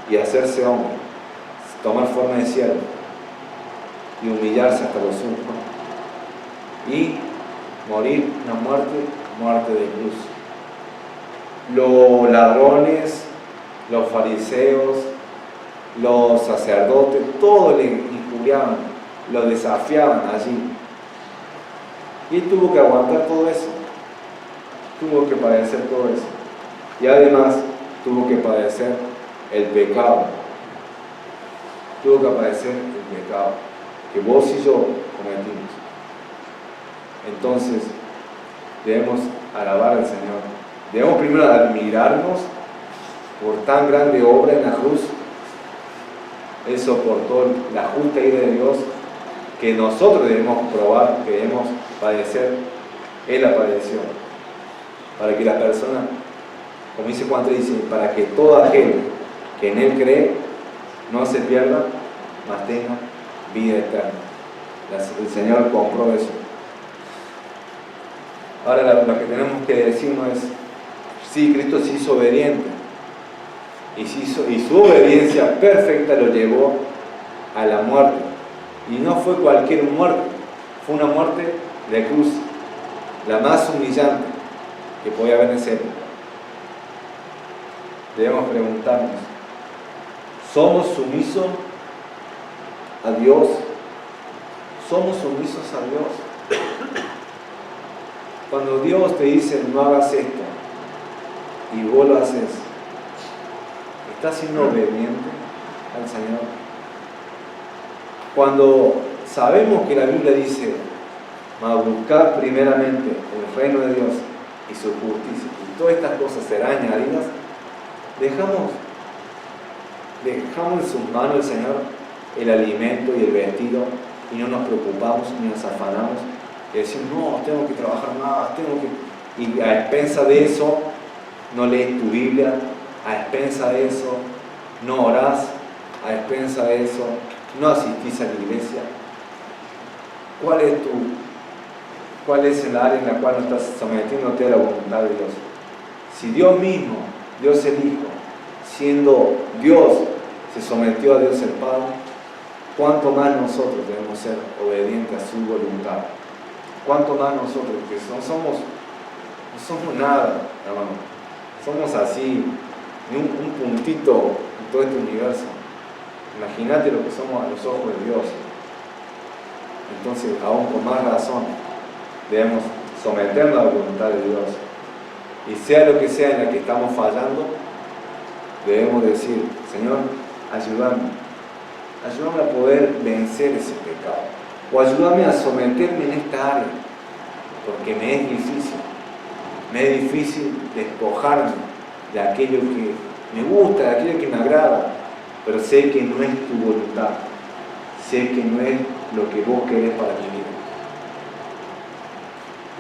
y hacerse hombre, tomar forma de siervo y humillarse hasta los sumo, y morir una muerte de cruz. Los ladrones, los fariseos, los sacerdotes, todos le injuriaban, lo desafiaban allí, y Él tuvo que aguantar todo eso. Tuvo que padecer todo eso. Y además tuvo que padecer el pecado. Tuvo que padecer el pecado que vos y yo cometimos. Entonces debemos alabar al Señor. Debemos primero admirarnos por tan grande obra en la cruz. Él soportó la justa ira de Dios que nosotros debemos probar, que debemos padecer. Él la padeció, para que la persona, como dice Juan 3, dice: para que todo aquel que en Él cree no se pierda, mas tenga vida eterna. El Señor compró eso. Ahora lo que tenemos que decirnos es: sí, Cristo se hizo obediente, y su obediencia perfecta lo llevó a la muerte. Y no fue cualquier muerte, fue una muerte de cruz, la más humillante que podía haber en ese época. Debemos preguntarnos: ¿somos sumisos a Dios? ¿Somos sumisos a Dios? Cuando Dios te dice: no hagas esto, y vos lo haces, ¿estás siendo obediente al Señor? Cuando sabemos que la Biblia dice: buscar primeramente el reino de Dios y su justicia, y todas estas cosas serán añadidas, dejamos en sus manos el Señor el alimento y el vestido, y no nos preocupamos ni nos afanamos de decir: no, tengo que trabajar más, y a expensa de eso no lees tu Biblia, a expensa de eso no orás, a expensa de eso no asistís a la iglesia. ¿Cuál es el área en la cual no estás sometiéndote a la voluntad de Dios? Si Dios mismo, Dios el Hijo, siendo Dios, se sometió a Dios el Padre, cuánto más nosotros debemos ser obedientes a su voluntad. Cuánto más nosotros, que no somos nada, hermano. Somos así, un puntito en todo este universo. Imagínate lo que somos a los ojos de Dios. Entonces, aún con más razón, debemos someternos a la voluntad de Dios. Y sea lo que sea en la que estamos fallando, debemos decir: Señor, ayúdame a poder vencer ese pecado, o ayúdame a someterme en esta área, porque me es difícil despojarme de aquello que me gusta, de aquello que me agrada, pero sé que no es tu voluntad, sé que no es lo que vos querés para mi vida.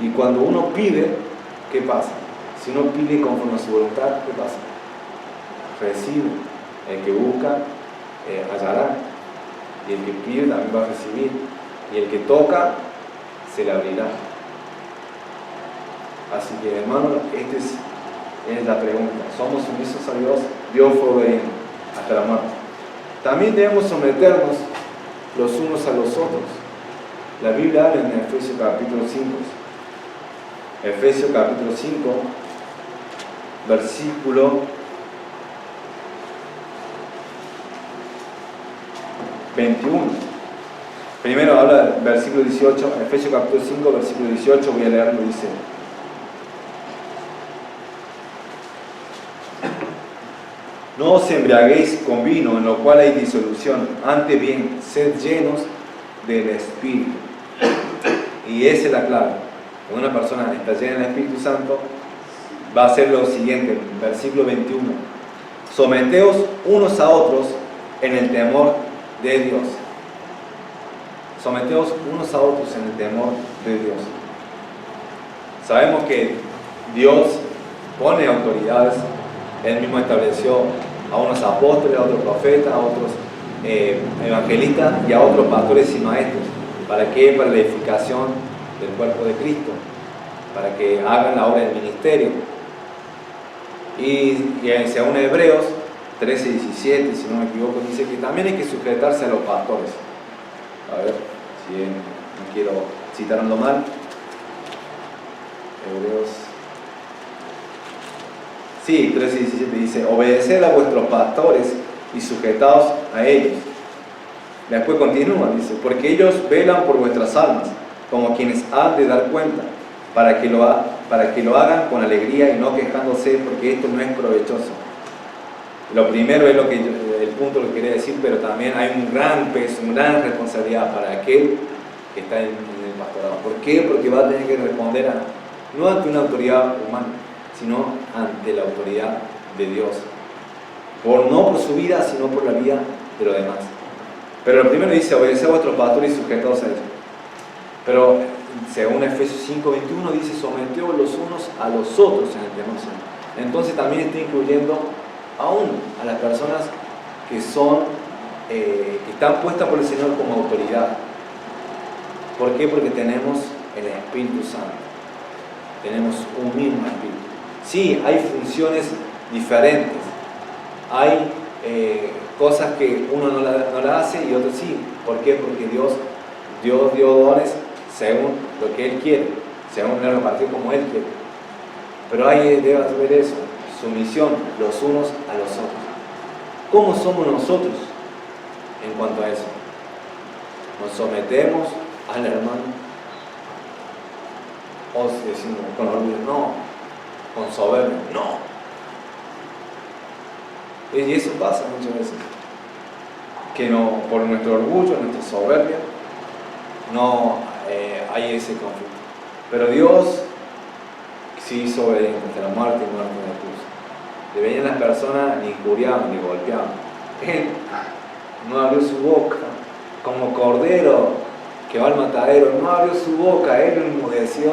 Y cuando uno pide, ¿qué pasa? Si uno pide conforme a su voluntad, ¿qué pasa? Recibe. El que busca, hallará. Y el que pide también va a recibir. Y el que toca, se le abrirá. Así que, hermano, esta es la pregunta. ¿Somos sumisos a Dios? Dios fue obediente hasta la muerte. También debemos someternos los unos a los otros. La Biblia habla en Efesios capítulo 5. Efesios capítulo 5, versículo 21. Primero habla del versículo 18, Efesios capítulo 5, versículo 18, voy a leerlo, dice: no os embriaguéis con vino, en lo cual hay disolución, antes bien, sed llenos del Espíritu. Y esa es la clave. Cuando una persona está llena del Espíritu Santo, va a hacer lo siguiente, versículo 21. Someteos unos a otros en el temor de Dios. Someteos unos a otros en el temor de Dios. Sabemos que Dios pone autoridades. Él mismo estableció a unos apóstoles, a otros profetas, a otros evangelistas y a otros pastores y maestros. ¿Para qué? Para la edificación del cuerpo de Cristo, para que hagan la obra del ministerio. Y según Hebreos 13, 17, si no me equivoco, dice que también hay que sujetarse a los pastores. A ver, si no quiero citarlo mal. Hebreos, sí, 13, 17 dice: obedeced a vuestros pastores y sujetaos a ellos. Después continúa, dice: porque ellos velan por vuestras almas, como quienes han de dar cuenta, para que lo hagan con alegría y no quejándose, porque esto no es provechoso. Lo primero es el punto que quería decir, pero también hay un gran peso, una gran responsabilidad para aquel que está en el pastorado. ¿Por qué? Porque va a tener que responder no ante una autoridad humana, sino ante la autoridad de Dios. No por su vida, sino por la vida de los demás. Pero lo primero dice: obedeced a vuestros pastores y sujetaos a ellos. Pero según Efesios 5:21 dice: someteos los unos a los otros en el temor. Entonces también está incluyendo aún a las personas que están puestas por el Señor como autoridad. ¿Por qué? Porque tenemos el Espíritu Santo. Tenemos un mismo Espíritu. Sí, hay funciones diferentes. Hay cosas que uno no la hace y otro sí. ¿Por qué? Porque Dios dio dones según lo que Él quiere, según lo repartió como Él quiere. Pero debe haber eso, sumisión los unos a los otros. ¿Cómo somos nosotros en cuanto a eso? ¿Nos sometemos al hermano? ¿O decimos con orgullo? No. ¿Con soberbia? No. Y eso pasa muchas veces. Que no, por nuestro orgullo, nuestra soberbia, no hay ese conflicto. Pero Dios sí hizo obediente hasta la muerte y muerte de la cruz. Le venían las personas, ni injuriaban, ni golpeaban. Él no abrió su boca, como cordero que va al matadero, no abrió su boca, Él lo enmudeció.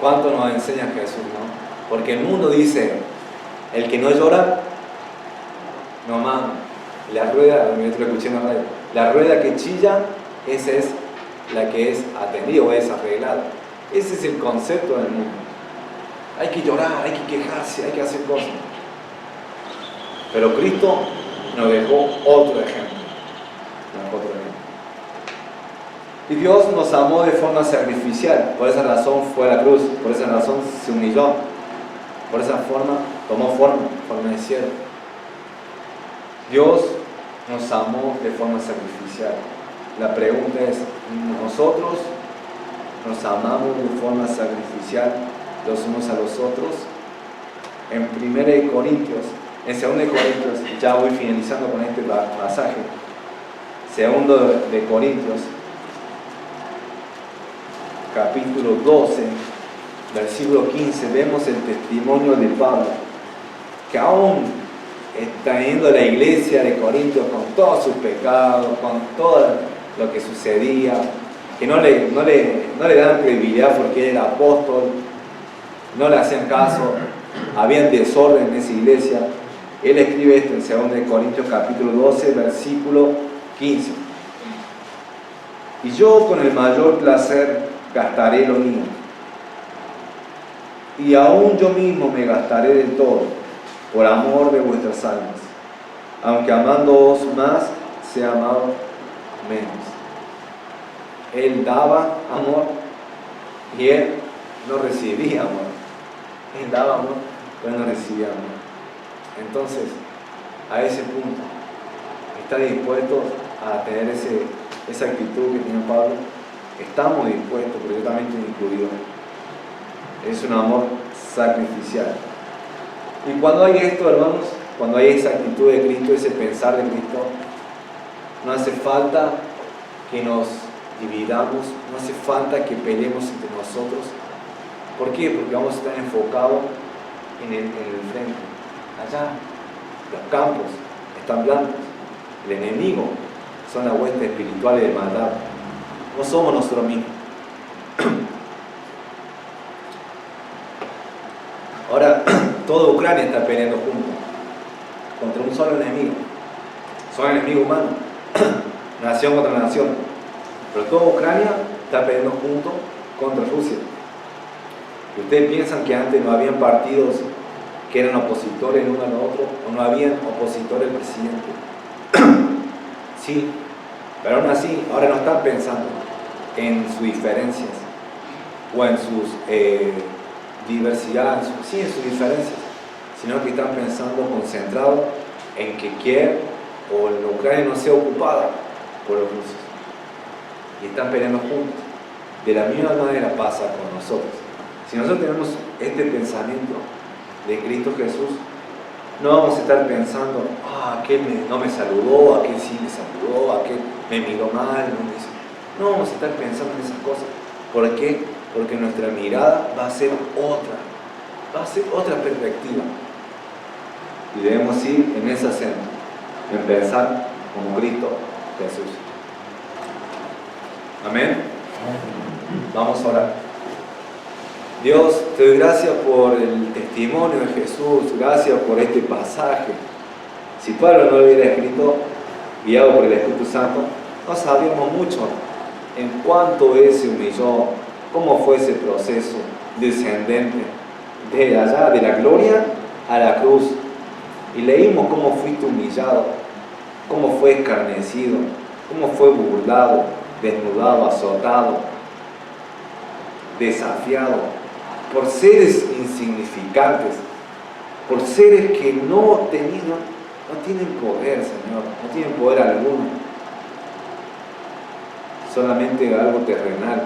¿Cuánto nos enseña Jesús, no? Porque el mundo dice: el que no llora, no mama. La rueda, lo escuché en la radio, la rueda que chilla, esa es la que es atendida o es arreglada. Ese es el concepto del mundo. Hay que llorar, hay que quejarse, hay que hacer cosas. Pero Cristo nos dejó otro ejemplo. Y Dios nos amó de forma sacrificial, por esa razón fue a la cruz, por esa razón se humilló, por esa forma tomó forma de siervo. Dios nos amó de forma sacrificial. La pregunta es, ¿nosotros nos amamos de forma sacrificial los unos a los otros? En 1 Corintios, en 2 Corintios, ya voy finalizando con este pasaje, 2 de Corintios, capítulo 12, versículo 15, vemos el testimonio de Pablo, que aún está yendo a la iglesia de Corintios con todos sus pecados, con todo lo que sucedía, que no le daban credibilidad porque él era apóstol, no le hacían caso, había desorden en esa iglesia. Él escribe esto en 2 Corintios capítulo 12, versículo 15. Y yo con el mayor placer gastaré lo mío, y aún yo mismo me gastaré del todo, por amor de vuestras almas, aunque amándoos más, sea amado menos. Él daba amor y él no recibía amor. Él daba amor, pero no recibía amor. Entonces, a ese punto, ¿está dispuesto a tener esa actitud que tiene Pablo? Estamos dispuestos, pero yo también estoy incluido. Es un amor sacrificial. Y cuando hay esto, hermanos, cuando hay esa actitud de Cristo, ese pensar de Cristo, no hace falta que nos dividamos, no hace falta que peleemos entre nosotros. ¿Por qué? Porque vamos a estar enfocados en el frente. Allá, los campos están blancos. El enemigo son las huestes espirituales de maldad. No somos nosotros mismos. Ahora, toda Ucrania está peleando juntos contra un solo enemigo. Son enemigos humanos. Nación contra nación. Pero toda Ucrania está peleando juntos contra Rusia. ¿Y ustedes piensan que antes no habían partidos que eran opositores el uno al otro? ¿O no habían opositores al presidente? Sí, pero aún así, ahora no están pensando en sus diferencias o en sus diversidades, sí, en sus diferencias, sino que están pensando concentrados en que Kiev o la Ucrania no sea ocupada por los rusos. Y están peleando juntos. De la misma manera pasa con nosotros. Si nosotros tenemos este pensamiento de Cristo Jesús, no vamos a estar pensando, aquel no me saludó, aquel sí me saludó, aquel me miró mal, no vamos a estar pensando en esas cosas. ¿Por qué? Porque nuestra mirada va a ser otra perspectiva. Y debemos ir en esa senda, en pensar como Cristo Jesús. Amén. Vamos a orar. Dios, te doy gracias por el testimonio de Jesús, gracias por este pasaje. Si Pablo no lo hubiera escrito, guiado por el Espíritu Santo, no sabríamos mucho en cuánto Él se humilló, cómo fue ese proceso descendente de allá, de la gloria a la cruz. Y leímos cómo fuiste humillado, cómo fue escarnecido, cómo fue burlado, desnudado, azotado, desafiado por seres insignificantes, por seres que no tienen poder, Señor, no tienen poder alguno, solamente algo terrenal,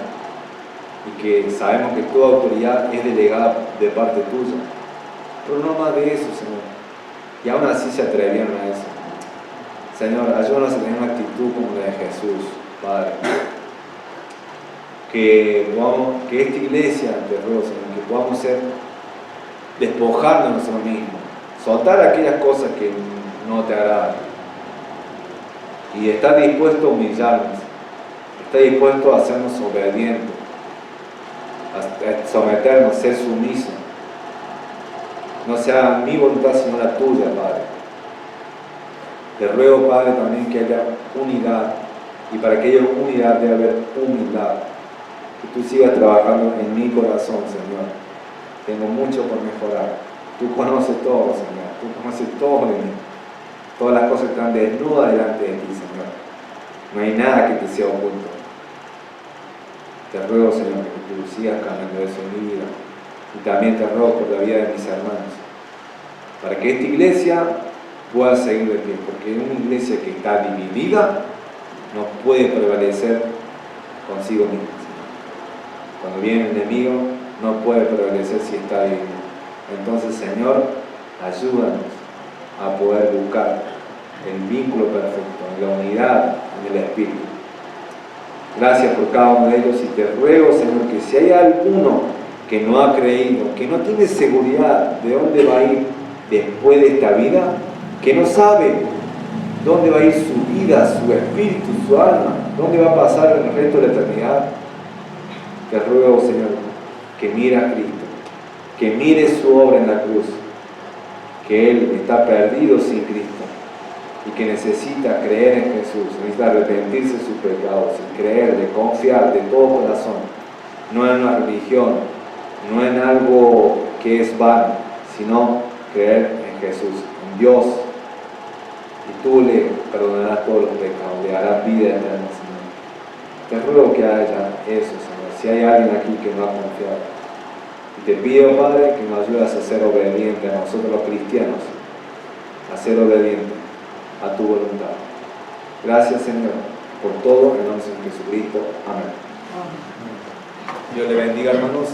y que sabemos que toda autoridad es delegada de parte tuya, pero no más de eso, Señor. Y aún así se atrevieron a eso. Señor, ayúdanos a tener una actitud como la de Jesús, Padre. Que esta iglesia, te ruego, Señor, que podamos despojarnos de nosotros mismos, soltar aquellas cosas que no te agradan y estar dispuesto a humillarnos, estar dispuesto a hacernos obedientes, a someternos, a ser sumisos. No sea mi voluntad sino la tuya, Padre. Te ruego, Padre, también que haya unidad, y para que haya unidad debe haber humildad. Que tú sigas trabajando en mi corazón, Señor. Tengo mucho por mejorar. Tú conoces todo, Señor. Tú conoces todo de mí. Todas las cosas están desnudas delante de ti, Señor. No hay nada que te sea oculto. Te ruego, Señor, que tú sigas cambiando eso en mi vida. Y también te ruego por la vida de mis hermanos, para que esta iglesia pueda seguir de pie, porque una iglesia que está dividida no puede prevalecer consigo misma. Cuando viene el enemigo, no puede prevalecer si está dividido. Entonces, Señor, ayúdanos a poder buscar el vínculo perfecto, en la unidad, en el Espíritu. Gracias por cada uno de ellos y te ruego, Señor, que si hay alguno que no ha creído, que no tiene seguridad de dónde va a ir después de esta vida, que no sabe dónde va a ir su vida, su espíritu, su alma, dónde va a pasar el resto de la eternidad, te ruego, Señor, que mire a Cristo, que mire su obra en la cruz, que Él está perdido sin Cristo y que necesita creer en Jesús, necesita arrepentirse de sus pecados y creer, de confiar de todo corazón, no en una religión, no en algo que es vano, sino creer en Jesús, en Dios, y tú le perdonarás todos los pecados, le harás vida eterna, Señor. Te ruego que haya eso, Señor, si hay alguien aquí que no ha confiado. Y te pido, Padre, que nos ayudes a ser obedientes a nosotros los cristianos, a ser obedientes a tu voluntad. Gracias, Señor, por todo, en el nombre de Jesucristo. Amén. Dios le bendiga, hermanos.